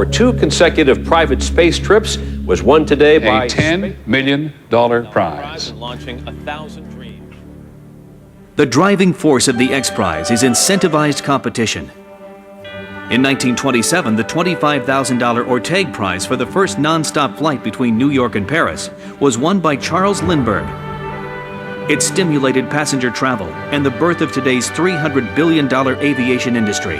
for 2 consecutive private space trips was won today by a $10 million prize. Launching 1,000 dreams. The driving force of the X Prize is incentivized competition. In 1927, the $25,000 Orteig Prize for the first non-stop flight between New York and Paris was won by Charles Lindbergh. It stimulated passenger travel and the birth of today's $300 billion aviation industry.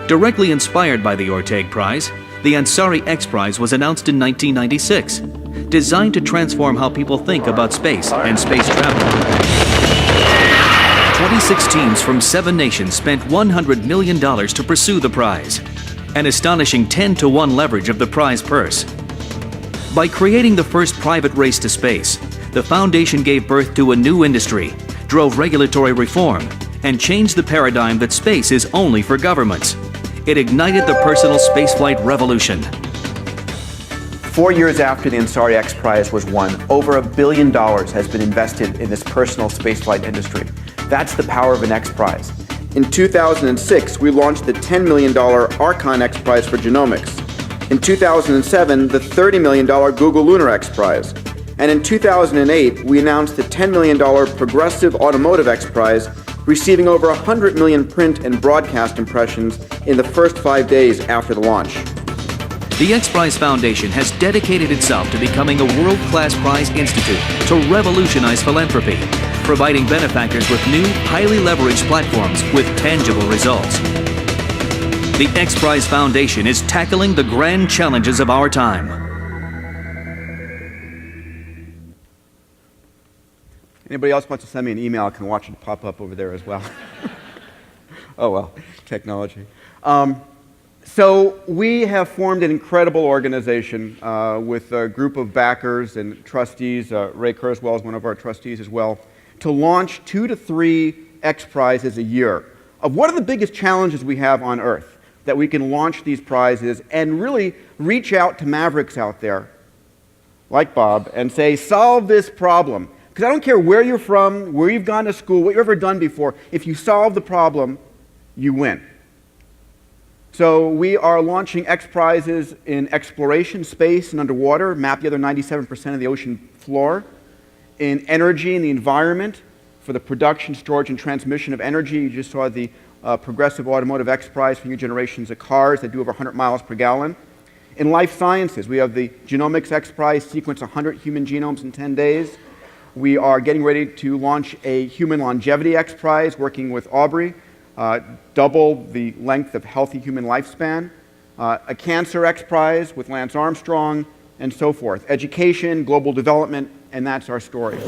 Directly inspired by the Orteig Prize, the Ansari X Prize was announced in 1996, designed to transform how people think about space and space travel. 26 teams from 7 nations spent $100 million to pursue the prize, an astonishing 10-to-1 leverage of the prize purse. By creating the first private race to space, the foundation gave birth to a new industry, drove regulatory reform, and changed the paradigm that space is only for governments. It ignited the personal spaceflight revolution. 4 years after the Ansari X Prize was won, over $1 billion has been invested in this personal spaceflight industry. That's the power of an X Prize. In 2006, we launched the $10 million Archon X Prize for genomics. In 2007, the $30 million Google Lunar X Prize. And in 2008, we announced the $10 million Progressive Automotive X Prize, receiving over 100 million print and broadcast impressions in the first 5 days after the launch. The X Prize Foundation has dedicated itself to becoming a world-class prize institute to revolutionize philanthropy, providing benefactors with new, highly leveraged platforms with tangible results. The X Prize Foundation is tackling the grand challenges of our time. Anybody else wants to send me an email, I can watch it pop up over there as well. Oh well, technology. So we have formed an incredible organization with a group of backers and trustees. Ray Kurzweil is one of our trustees as well, to launch 2 to 3 X Prizes a year. Of what are the biggest challenges we have on Earth, that we can launch these prizes and really reach out to mavericks out there, like Bob, and say, solve this problem. Because I don't care where you're from, where you've gone to school, what you've ever done before, if you solve the problem, you win. So we are launching X Prizes in exploration, space, and underwater, map the other 97% of the ocean floor, in energy and the environment, for the production, storage, and transmission of energy. You just saw the Progressive Automotive X Prize for new generations of cars that do over 100 miles per gallon. In life sciences, we have the Genomics X Prize, sequence 100 human genomes in 10 days. We are getting ready to launch a Human Longevity X Prize, working with Aubrey, double the length of healthy human lifespan. A Cancer X Prize with Lance Armstrong, and so forth. Education, global development, and that's our story.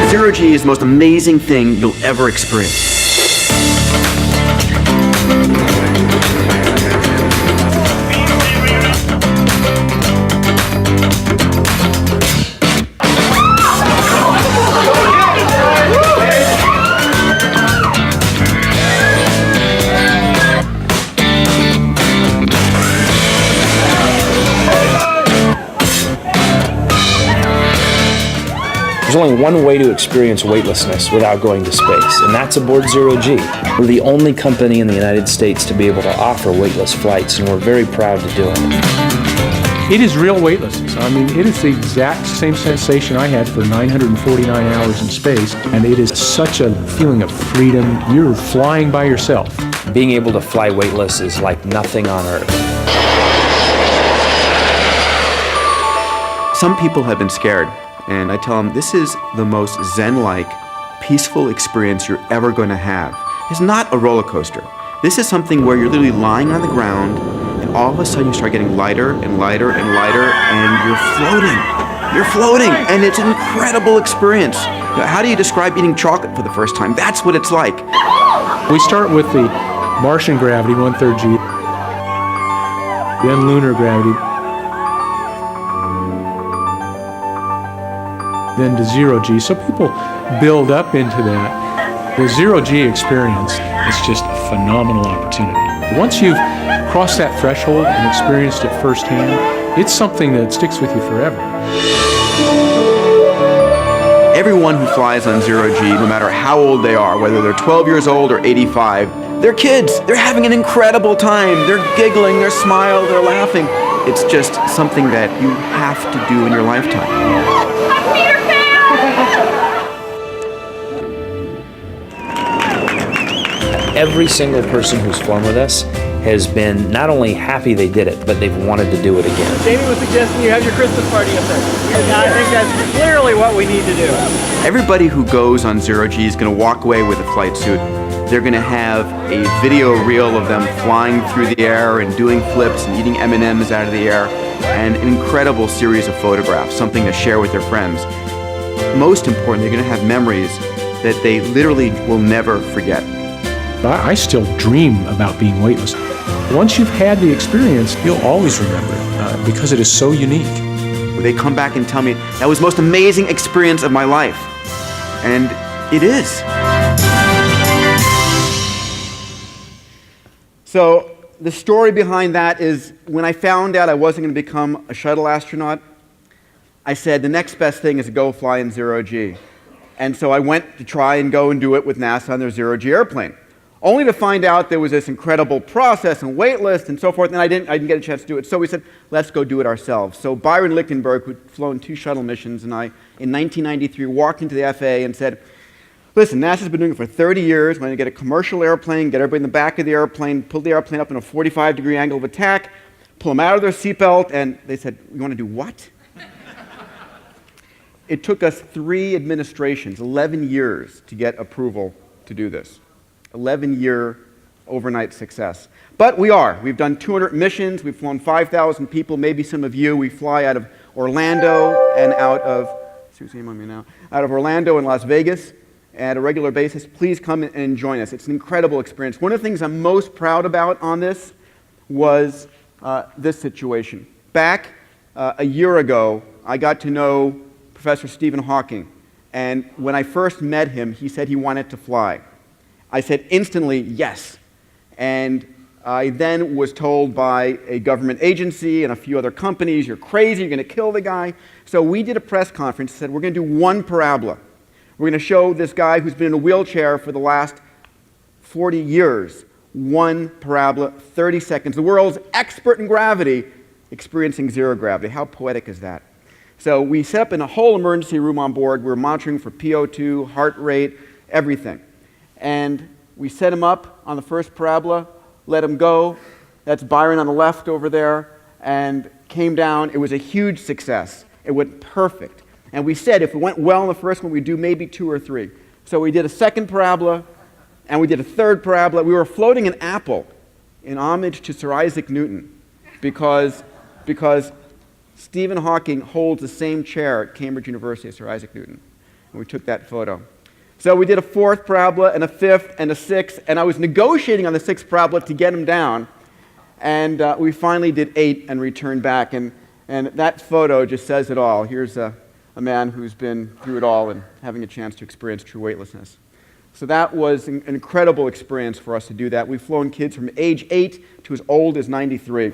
Zero G is the most amazing thing you'll ever experience. There's only one way to experience weightlessness without going to space, and that's aboard Zero G. We're the only company in the United States to be able to offer weightless flights, and we're very proud to do it. It is real weightlessness. I mean, it is the exact same sensation I had for 949 hours in space, and it is such a feeling of freedom. You're flying by yourself. Being able to fly weightless is like nothing on Earth. Some people have been scared And I tell them, this is the most zen-like, peaceful experience you're ever going to have. It's not a roller coaster. This is something where you're literally lying on the ground, and all of a sudden you start getting lighter and lighter and lighter, and you're floating. You're floating, and it's an incredible experience. How do you describe eating chocolate for the first time? That's what it's like. We start with the Martian gravity, 1/3 G, then lunar gravity, then to 0 G. So people build up into that. The 0 G experience is just a phenomenal opportunity. Once you've crossed that threshold and experienced it firsthand, it's something that sticks with you forever. Everyone who flies on 0 G, no matter how old they are, whether they're 12 years old or 85, they're kids. They're having an incredible time. They're giggling, they're smiling, they're laughing. It's just something that you have to do in your lifetime. Every single person who's flown with us has been not only happy they did it, but they've wanted to do it again. Jamie was suggesting you have your Christmas party up there. And I think that's clearly what we need to do. Everybody who goes on 0 G is going to walk away with a flight suit. They're going to have a video reel of them flying through the air and doing flips and eating M&Ms out of the air, and an incredible series of photographs, something to share with their friends. Most importantly, they're going to have memories that they literally will never forget. I still dream about being weightless. Once you've had the experience, you'll always remember it because it is so unique. They come back and tell me, that was the most amazing experience of my life. And it is. So the story behind that is, when I found out I wasn't going to become a shuttle astronaut, I said the next best thing is to go fly in 0 G. And so I went to try and go and do it with NASA on their 0 G airplane, only to find out there was this incredible process and wait list and so forth, and I didn't get a chance to do it. So we said, let's go do it ourselves. So Byron Lichtenberg, who'd flown 2 shuttle missions, and I, in 1993, walked into the FAA and said, listen, NASA's been doing it for 30 years. We're going to get a commercial airplane, get everybody in the back of the airplane, pull the airplane up in a 45-degree angle of attack, pull them out of their seatbelt, and they said, you want to do what? It took us 3 administrations, 11 years, to get approval to do this. 11-year overnight success. But we are. We've done 200 missions. We've flown 5,000 people, maybe some of you. We fly out of Orlando and out of Orlando and Las Vegas at a regular basis. Please come and join us. It's an incredible experience. One of the things I'm most proud about on this was this situation. Back a year ago, I got to know Professor Stephen Hawking. And when I first met him, he said he wanted to fly. I said instantly, yes. And I then was told by a government agency and a few other companies, you're crazy, you're going to kill the guy. So we did a press conference and said, we're going to do 1 parabola. We're going to show this guy who's been in a wheelchair for the last 40 years, 1 parabola, 30 seconds. The world's expert in gravity, experiencing 0 gravity. How poetic is that? So we set up in a whole emergency room on board. We were monitoring for PO2, heart rate, everything. And we set him up on the first parabola, let him go. That's Byron on the left over there, and came down. It was a huge success. It went perfect. And we said if it went well in the first one, we'd do maybe 2 or 3. So we did a second parabola, and we did a third parabola. We were floating an apple in homage to Sir Isaac Newton because Stephen Hawking holds the same chair at Cambridge University as Sir Isaac Newton. And we took that photo. So we did a 4th parabola and a 5th and a 6th, and I was negotiating on the 6th parabola to get him down. And we finally did 8 and returned back. And that photo just says it all. Here's a man who's been through it all and having a chance to experience true weightlessness. So that was an incredible experience for us to do that. We've flown kids from age 8 to as old as 93.